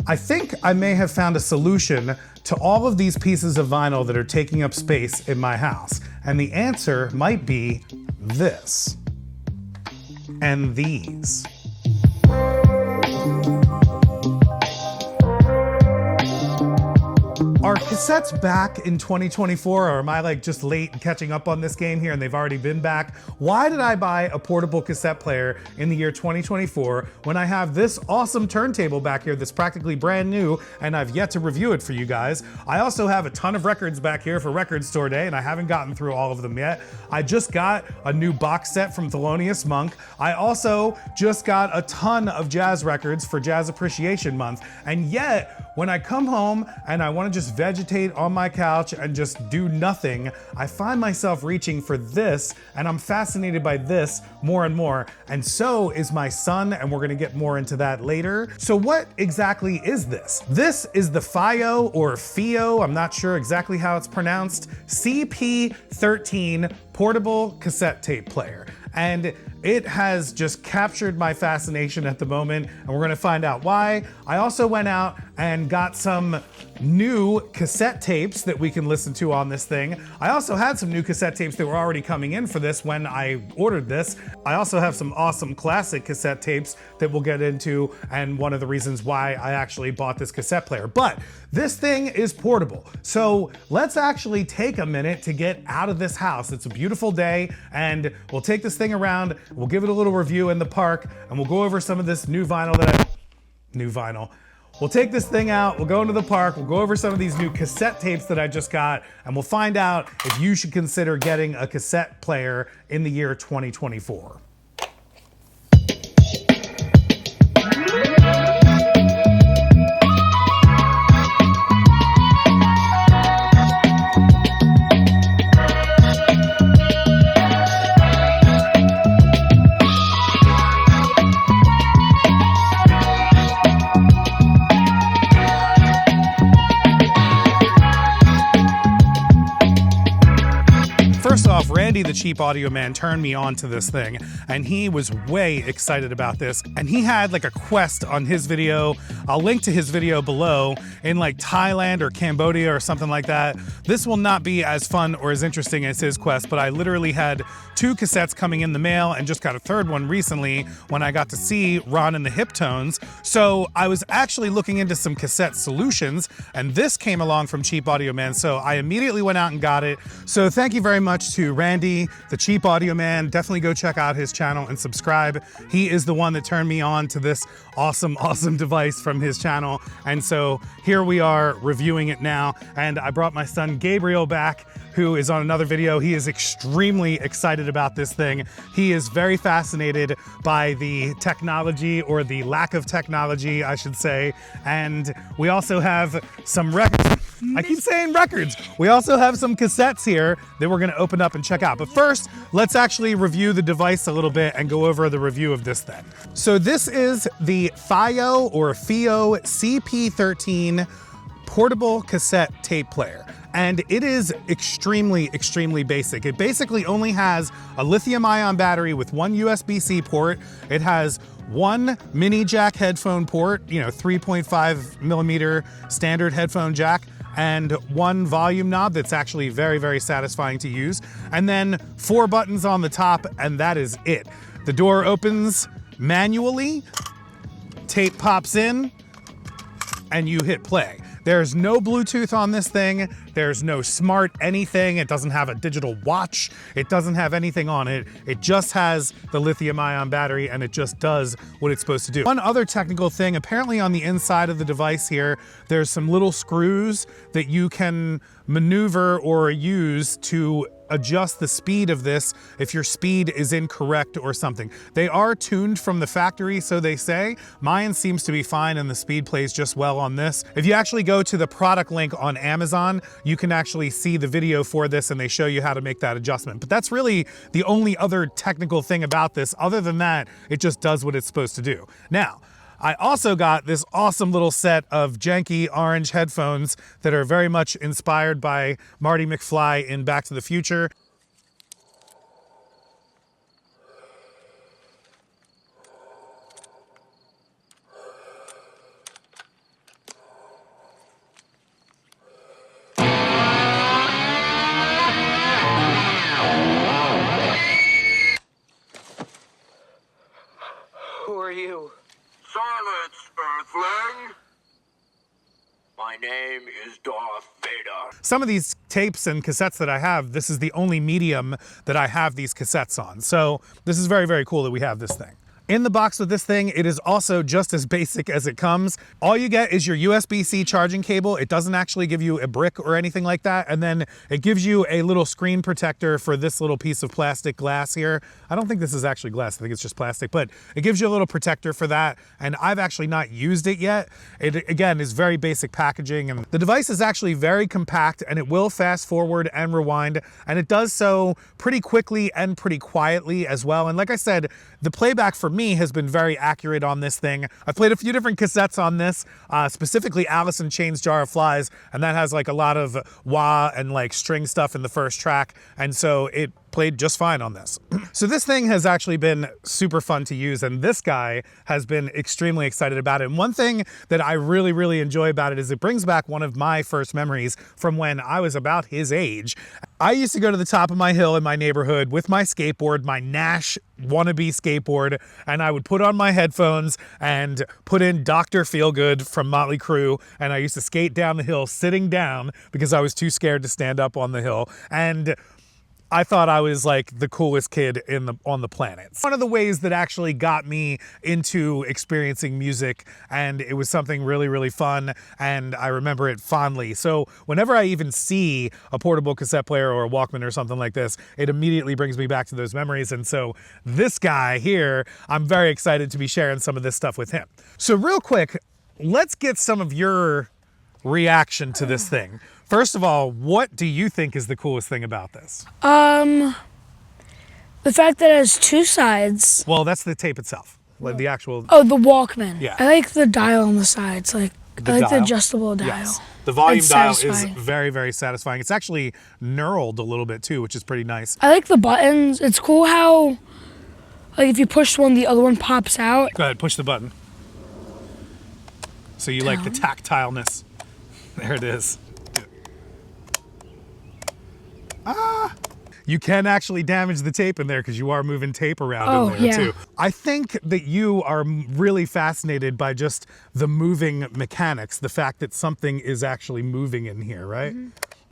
I think I may have found a solution to all of these pieces of vinyl that are taking up space in my house. And the answer might be this. And these. Are cassettes back in 2024, or am I like just late and catching up on this game here and they've already been back? Why did I buy a portable cassette player in the year 2024 when I have this awesome turntable back here that's practically brand new and I've yet to review it for you guys? I also have a ton of records back here for Record Store Day and I haven't gotten through all of them yet. I just got a new box set from Thelonious Monk. I also just got a ton of jazz records for Jazz Appreciation Month. And yet, when I come home and I want to just vegetate on my couch and just do nothing, I find myself reaching for this, and I'm fascinated by this more and more, and so is my son, and we're gonna get more into that later. So what exactly is this? This is the FIIO, or FIIO, I'm not sure exactly how it's pronounced, CP13 portable cassette tape player. And it has just captured my fascination at the moment, and we're gonna find out why. I also went out and got some new cassette tapes that we can listen to on this thing. I also had some new cassette tapes that were already coming in for this when I ordered this. I also have some awesome classic cassette tapes that we'll get into, and one of the reasons why I actually bought this cassette player. But this thing is portable, so let's actually take a minute to get out of this house. It's a beautiful day, and we'll take this thing around, we'll give it a little review in the park, and we'll go over some of this new vinyl We'll take this thing out, we'll go into the park, we'll go over some of these new cassette tapes that I just got, and we'll find out if you should consider getting a cassette player in the year 2024. First off, Randy, the cheap audio man, turned me on to this thing, and he was way excited about this. And he had like a quest on his video. I'll link to his video below, in like Thailand or Cambodia or something like that. This will not be as fun or as interesting as his quest, but I literally had 2 cassettes coming in the mail and just got a 3rd one recently when I got to see Ron and the Hiptones. So I was actually looking into some cassette solutions, and this came along from Cheap Audio Man, so I immediately went out and got it. So thank you very much to Randy, the Cheap Audio Man. Definitely go check out his channel and subscribe. He is the one that turned me on to this awesome device from his channel. And so here we are reviewing it now. And I brought my son Gabriel back, who is on another video. He is extremely excited about this thing. He is very fascinated by the technology, or the lack of technology, I should say. And we also have some records. I keep saying records. We also have some cassettes here that we're gonna open up and check out. But first, let's actually review the device a little bit and go over the review of this thing. So this is the FIIO, or FIIO CP13 portable cassette tape player. And it is extremely basic. It basically only has a lithium-ion battery with 1 USB-C port. It has 1 mini jack headphone port, 3.5 millimeter standard headphone jack, and 1 volume knob that's actually very satisfying to use. And then 4 buttons on the top, and that is it. The door opens manually, tape pops in, and you hit play. There's no Bluetooth on this thing. There's no smart anything. It doesn't have a digital watch. It doesn't have anything on it. It just has the lithium-ion battery, and it just does what it's supposed to do. One other technical thing, apparently on the inside of the device here, there's some little screws that you can maneuver or use to adjust the speed of this if your speed is incorrect or something. They are tuned from the factory, so they say. Mine seems to be fine, and the speed plays just well on this. If you actually go to the product link on Amazon, you can actually see the video for this, and they show you how to make that adjustment. But that's really the only other technical thing about this. Other than that, it just does what it's supposed to do. Now, I also got this awesome little set of janky orange headphones that are very much inspired by Marty McFly in Back to the Future. My name is Darth Vader. Some of these tapes and cassettes that I have, this is the only medium that I have these cassettes on. So this is very, very cool that we have this thing. In the box with this thing, it is also just as basic as it comes. All you get is your USB-C charging cable. It doesn't actually give you a brick or anything like that. And then it gives you a little screen protector for this little piece of plastic glass here. I don't think this is actually glass. I think it's just plastic, but it gives you a little protector for that. And I've actually not used it yet. It, again, is very basic packaging. And the device is actually very compact, and it will fast forward and rewind. And it does so pretty quickly and pretty quietly as well. And like I said, the playback for me has been very accurate on this thing. I've played a few different cassettes on this, specifically Alice in Chains Jar of Flies, and that has like a lot of wah and like string stuff in the first track, and so it played just fine on this. So this thing has actually been super fun to use, and this guy has been extremely excited about it. And one thing that I really, really enjoy about it is it brings back one of my first memories from when I was about his age. I used to go to the top of my hill in my neighborhood with my skateboard, my Nash wannabe skateboard, and I would put on my headphones and put in Dr. Feelgood from Motley Crue, and I used to skate down the hill sitting down because I was too scared to stand up on the hill. And I thought I was like the coolest kid on the planet. One of the ways that actually got me into experiencing music, and it was something really, really fun, and I remember it fondly. So whenever I even see a portable cassette player or a Walkman or something like this, it immediately brings me back to those memories. And so this guy here, I'm very excited to be sharing some of this stuff with him. So real quick, let's get some of your reaction to this thing. First of all, what do you think is the coolest thing about this? The fact that it has two sides. Well, that's the tape itself, like the actual. Oh, the Walkman. Yeah. I like the dial on the sides. Like I like the adjustable dial. Yes. The volume It's dial satisfying. is very, very satisfying. It's actually knurled a little bit too, which is pretty nice. I like the buttons. It's cool how, like, if you push one, the other one pops out. Go ahead, push the button. So you like the tactileness. There it is. You can actually damage the tape in there because you are moving tape around in there too. I think that you are really fascinated by just the moving mechanics, the fact that something is actually moving in here, right?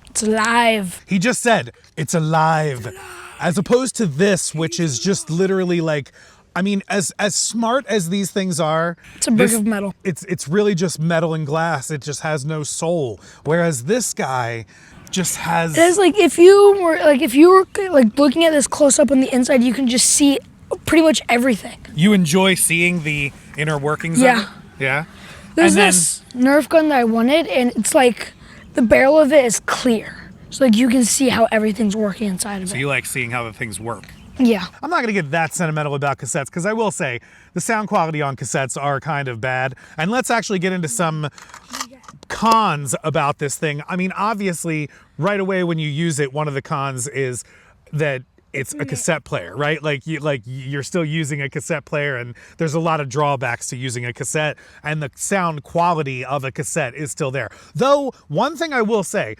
It's alive. He just said, it's alive. As opposed to this, which is just literally like, I mean, as smart as these things are, It's a brick of metal. It's really just metal and glass. It just has no soul. Whereas this guy just has. It's like if you were looking at this close up on the inside, you can just see pretty much everything. You enjoy seeing the inner workings of it? Yeah. There's this Nerf gun that I wanted, and it's like the barrel of it is clear, so like you can see how everything's working inside of it. So you like seeing how the things work. Yeah. I'm not gonna get that sentimental about cassettes because I will say the sound quality on cassettes are kind of bad. And let's actually get into some cons about this thing. I mean, obviously, right away when you use it, one of the cons is that it's a cassette player, right? Like you're still using a cassette player, and there's a lot of drawbacks to using a cassette, and the sound quality of a cassette is still there. Though, one thing I will say,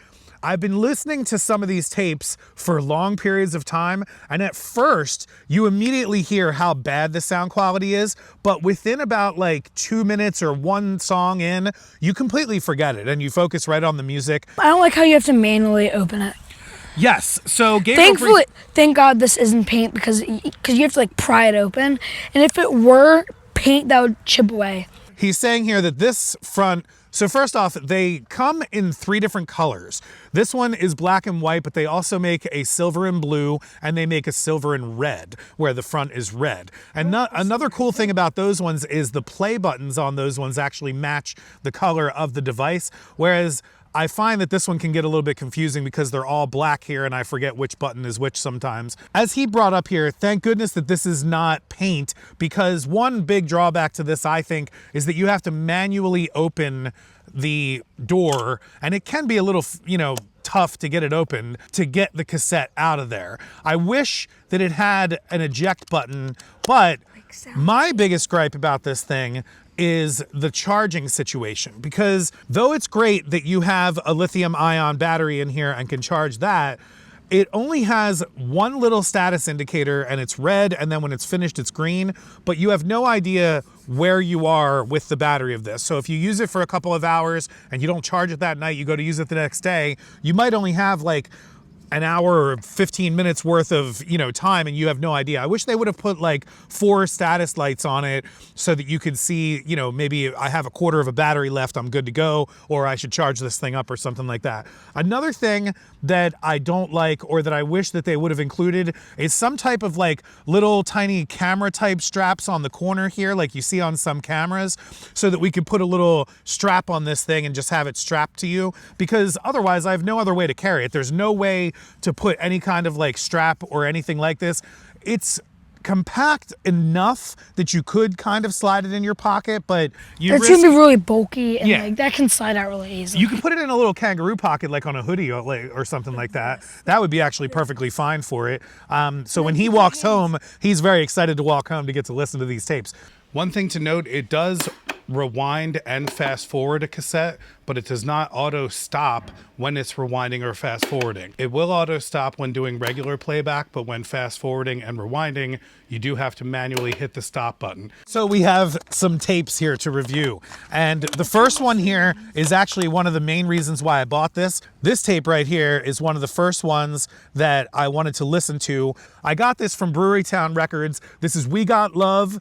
I've been listening to some of these tapes for long periods of time, and at first, you immediately hear how bad the sound quality is, but within about like 2 minutes or one song in, you completely forget it, and you focus right on the music. I don't like how you have to manually open it. Yes, so Gabe. Thankfully, thank God this isn't paint because you have to like pry it open, and if it were paint, that would chip away. He's saying here that this front, so first off, they come in 3 different colors. This one is black and white, but they also make a silver and blue, and they make a silver and red, where the front is red. And another cool thing about those ones is the play buttons on those ones actually match the color of the device, whereas I find that this one can get a little bit confusing because they're all black here and I forget which button is which sometimes. As he brought up here, thank goodness that this is not paint, because one big drawback to this, I think, is that you have to manually open the door, and it can be a little, tough to get it open to get the cassette out of there. I wish that it had an eject button, but my biggest gripe about this thing is the charging situation, because though it's great that you have a lithium ion battery in here and can charge that, it only has one little status indicator and it's red, and then when it's finished, it's green, but you have no idea where you are with the battery of this. So if you use it for a couple of hours and you don't charge it that night, you go to use it the next day, you might only have like an hour or 15 minutes worth of, time, and you have no idea. I wish they would have put like 4 status lights on it so that you could see, maybe I have a quarter of a battery left, I'm good to go, or I should charge this thing up or something like that. Another thing that I don't like, or that I wish that they would have included, is some type of like little tiny camera type straps on the corner here, like you see on some cameras, so that we could put a little strap on this thing and just have it strapped to you, because otherwise I have no other way to carry it. There's no way to put any kind of like strap or anything like this. It's compact enough that you could kind of slide it in your pocket, but it's gonna be really bulky, and like that can slide out really easily. You can put it in a little kangaroo pocket, like on a hoodie or something like that. That would be actually perfectly fine for it. So when he walks home, he's very excited to walk home to get to listen to these tapes. One thing to note, it does rewind and fast forward a cassette, but it does not auto stop when it's rewinding or fast forwarding. It will auto stop when doing regular playback, but when fast forwarding and rewinding, you do have to manually hit the stop button. So we have some tapes here to review. And the first one here is actually one of the main reasons why I bought this. This tape right here is one of the first ones that I wanted to listen to. I got this from Brewery Town Records. This is We Got Love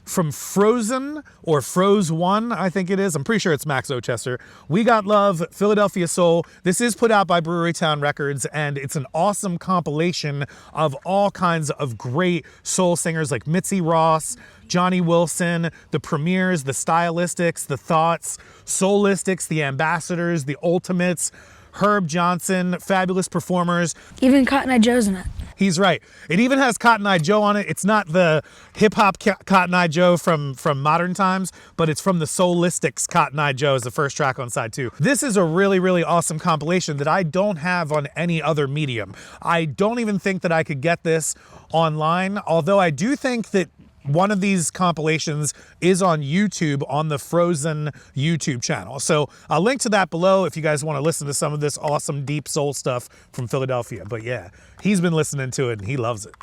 from Frozen, or Froze One, I think it is. I'm pretty sure it's Max Ochester. We Got Love, Philadelphia Soul. This is put out by Brewery Town Records, and it's an awesome compilation of all kinds of great soul singers like Mitzi Ross, Johnny Wilson, the Premiers, the Stylistics, the Thoughts, Soulistics, the Ambassadors, the Ultimates, Herb Johnson, fabulous performers. Even Cotton Eye Joe's in it. He's right. It even has Cotton Eye Joe on it. It's not the hip-hop Cotton Eye Joe from modern times, but it's from the Soulistics Cotton Eye Joe is the first track on side 2. This is a really, really awesome compilation that I don't have on any other medium. I don't even think that I could get this online, although I do think that one of these compilations is on YouTube, on the Frozen YouTube channel. So I'll link to that below if you guys want to listen to some of this awesome deep soul stuff from Philadelphia. But yeah, he's been listening to it and he loves it.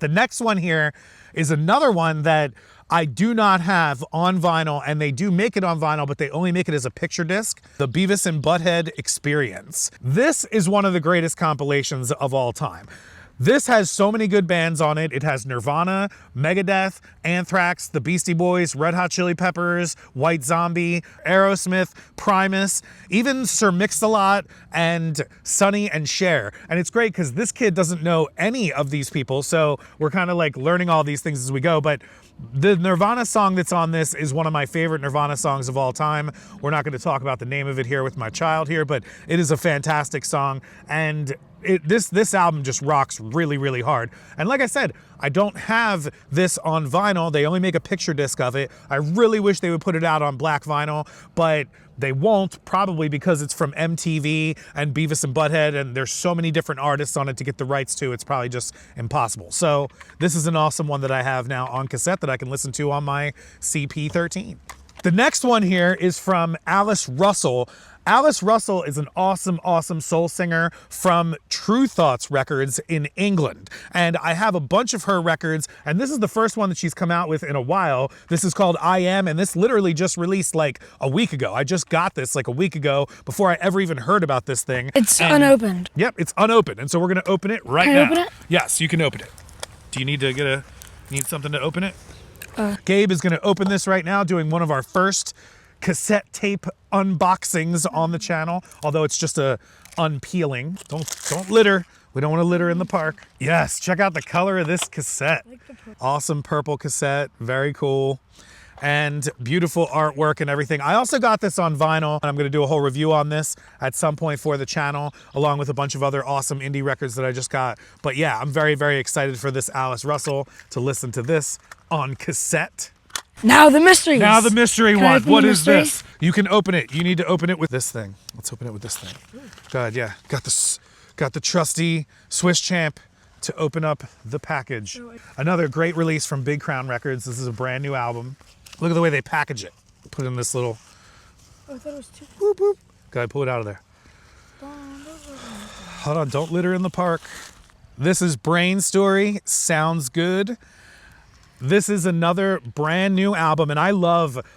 The next one here is another one that I do not have on vinyl, and they do make it on vinyl, but they only make it as a picture disc. The Beavis and Butthead Experience. This is one of the greatest compilations of all time. This has so many good bands on it. It has Nirvana, Megadeth, Anthrax, the Beastie Boys, Red Hot Chili Peppers, White Zombie, Aerosmith, Primus, even Sir Mix-a-Lot and Sonny and Cher. And it's great because this kid doesn't know any of these people, so we're kind of like learning all these things as we go. But the Nirvana song that's on this is one of my favorite Nirvana songs of all time. We're not going to talk about the name of it here with my child here, but it is a fantastic song, and this album just rocks really, really hard. And like I said, I don't have this on vinyl. They only make a picture disc of it. I really wish they would put it out on black vinyl, but they won't, probably because it's from MTV and Beavis and Butthead, and there's so many different artists on it to get the rights to. It's probably just impossible. So this is an awesome one that I have now on cassette that I can listen to on my CP13. The next one here is from Alice Russell. Alice Russell is an awesome, awesome soul singer from True Thoughts Records in England. And I have a bunch of her records, and this is the first one that she's come out with in a while. This is called I Am, and this literally just released like a week ago. I just got this like a week ago before I ever even heard about this thing. It's unopened. Yep, it's unopened. And so we're gonna open it right now. Can I open it? Yes, you can open it. Do you need to need something to open it? Gabe is gonna open this right now, doing one of our first cassette tape unboxings on the channel, although it's just a unpeeling. Don't litter. We don't want to litter in the park. Yes, check out the color of this cassette. Awesome purple cassette, very cool. And beautiful artwork and everything. I also got this on vinyl, and I'm gonna do a whole review on this at some point for the channel, along with a bunch of other awesome indie records that I just got. But yeah, I'm very, very excited for this Alice Russell to listen to this on cassette. Now the mystery. Now the mystery Can I one. open What the is mystery? this? You can open it. You need to open it with this thing. Let's open it with this thing. God, yeah. Got the trusty Swiss champ to open up the package. Another great release from Big Crown Records. This is a brand new album. Look at the way they package it. Put it in this little. Oh, I thought it was too. Boop, boop. Go ahead, pull it out of there. Hold on, don't litter in the park. This is Brain Story, Sounds Good. This is another brand new album, and I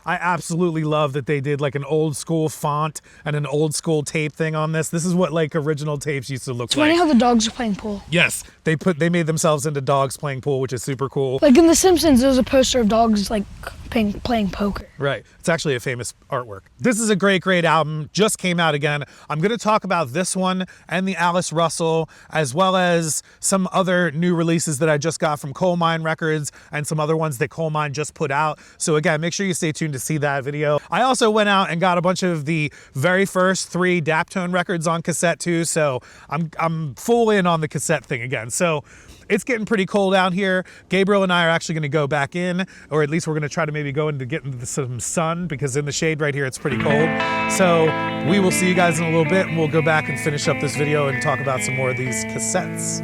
absolutely love that they did like an old school font and an old school tape thing on this. This is what like original tapes used to look It's like. funny how the dogs are playing pool. Yes, they made themselves into dogs playing pool, which is super cool. Like in The Simpsons, there's a poster of dogs like playing poker. Right. It's actually a famous artwork. This is a great album. Just came out again. I'm going to talk about this one and the Alice Russell, as well as some other new releases that I just got from Coal Mine Records and some other ones that Coal Mine just put out. So again, make sure you stay tuned to see that video. I also went out and got a bunch of the very first 3 Daptone records on cassette too. So I'm full in on the cassette thing again. So it's getting pretty cold out here. Gabriel and I are actually going to go back in, or at least we're going to try to maybe go into get into some sun, because in the shade right here it's pretty cold. So we will see you guys in a little bit, and we'll go back and finish up this video and talk about some more of these cassettes.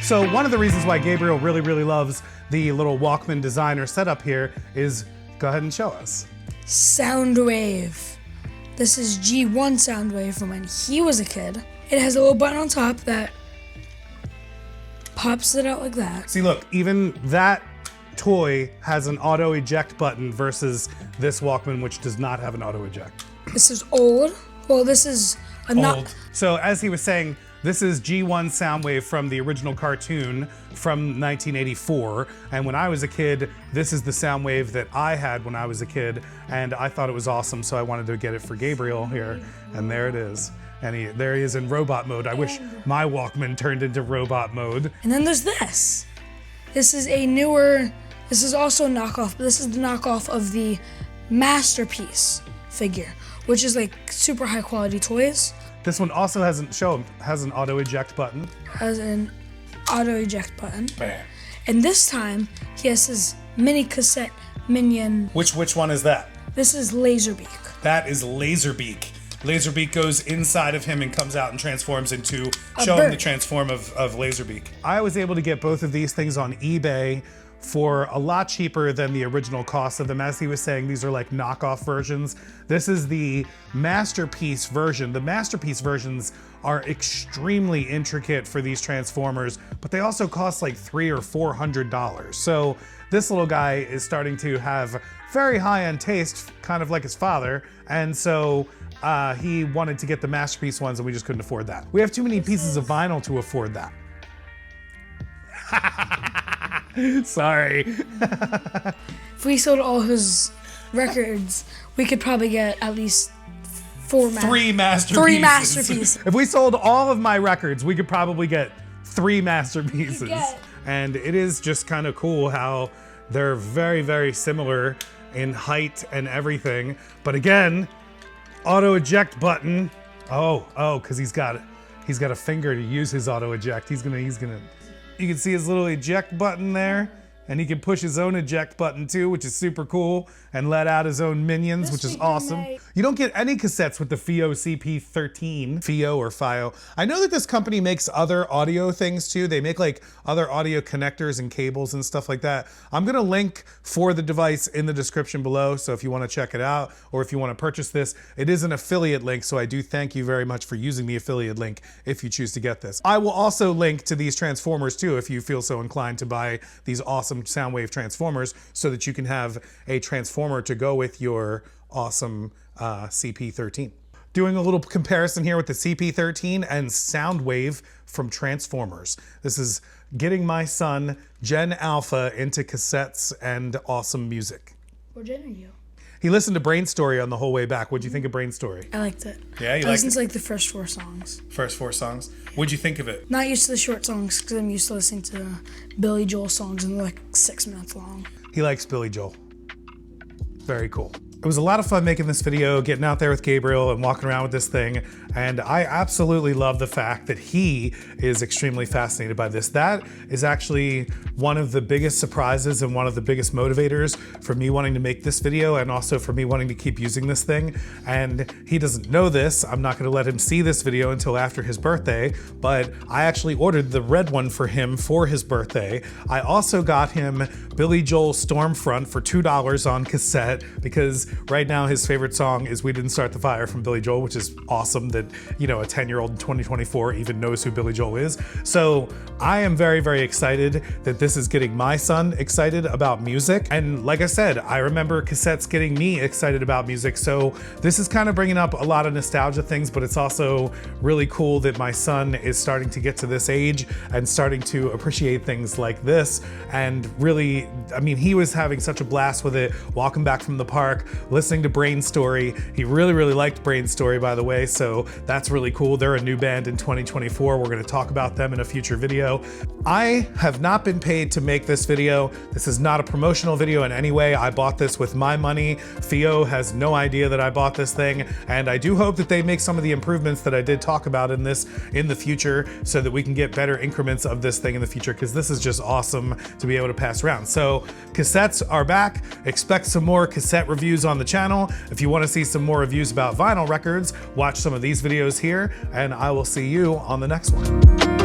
So one of the reasons why Gabriel really loves the little Walkman designer setup here is, go ahead and show us. Soundwave. This is G1 Soundwave from when he was a kid. It has a little button on top that pops it out like that. See, look, even that toy has an auto eject button versus this Walkman, which does not have an auto eject. This is old. Well, this is Old. So as he was saying, this is G1 Soundwave from the original cartoon from 1984. And when I was a kid, this is the Soundwave that I had when I was a kid. And I thought it was awesome, so I wanted to get it for Gabriel here. And there it is. And there he is in robot mode. I wish my Walkman turned into robot mode. And then there's this. This is also a knockoff, but this is the knockoff of the Masterpiece figure, which is like super high quality toys. This one also has an auto eject button. Has an auto eject button. Bam. And this time he has his mini cassette minion. Which one is that? This is Laserbeak. That is Laserbeak. Laserbeak goes inside of him and comes out and transforms into, show him the transform of Laserbeak. I was able to get both of these things on eBay for a lot cheaper than the original cost of them. As he was saying, these are like knockoff versions. This is the Masterpiece version. The Masterpiece versions are extremely intricate for these Transformers, but they also cost like $300 or $400. So this little guy is starting to have very high-end taste, kind of like his father, and so he wanted to get the Masterpiece ones, and we just couldn't afford that. We have too many pieces of vinyl to afford that. Sorry. If we sold all his records, we could probably get at least three masterpieces. If we sold all of my records, we could probably get 3 masterpieces. And it is just kind of cool how they're very similar in height and everything. But again, auto eject button. Oh, because he's got a finger to use his auto eject. He's gonna. You can see his little eject button there, and he can push his own eject button too, which is super cool, and let out his own minions, which is awesome. You don't get any cassettes with the FIIO CP13, FIIO or FIIO. I know that this company makes other audio things too. They make like other audio connectors and cables and stuff like that. I'm gonna link for the device in the description below, so if you wanna check it out, or if you wanna purchase this, it is an affiliate link, so I do thank you very much for using the affiliate link if you choose to get this. I will also link to these Transformers too, if you feel so inclined to buy these awesome Soundwave Transformers, so that you can have a Transformer to go with your awesome CP13. Doing a little comparison here with the CP13 and Soundwave from Transformers. This is getting my son, Gen Alpha, into cassettes and awesome music. What gen are you? He listened to Brain Story on the whole way back. What'd you think of Brain Story? I liked it. Yeah, you liked it? I listened to like the first 4 songs. First 4 songs. What'd you think of it? Not used to the short songs, because I'm used to listening to Billy Joel songs and they're like 6 minutes long. He likes Billy Joel. Very cool. It was a lot of fun making this video, getting out there with Gabriel and walking around with this thing. And I absolutely love the fact that he is extremely fascinated by this. That is actually one of the biggest surprises and one of the biggest motivators for me wanting to make this video, and also for me wanting to keep using this thing. And he doesn't know this. I'm not gonna let him see this video until after his birthday, but I actually ordered the red one for him for his birthday. I also got him Billy Joel Stormfront for $2 on cassette, because right now his favorite song is We Didn't Start the Fire from Billy Joel, which is awesome that, you know, a 10-year-old in 2024 even knows who Billy Joel is. So I am very, very excited that this is getting my son excited about music. And like I said, I remember cassettes getting me excited about music. So this is kind of bringing up a lot of nostalgia things, but it's also really cool that my son is starting to get to this age and starting to appreciate things like this. And really, I mean, he was having such a blast with it, walking back from the park, listening to Brain Story. He really, really liked Brain Story, by the way, so that's really cool. They're a new band in 2024. We're gonna talk about them in a future video. I have not been paid to make this video. This is not a promotional video in any way. I bought this with my money. FIIO has no idea that I bought this thing, and I do hope that they make some of the improvements that I did talk about in this in the future, so that we can get better increments of this thing in the future, because this is just awesome to be able to pass around. So cassettes are back. Expect some more cassette reviews on the channel. If you want to see some more reviews about vinyl records, watch some of these videos here, and I will see you on the next one.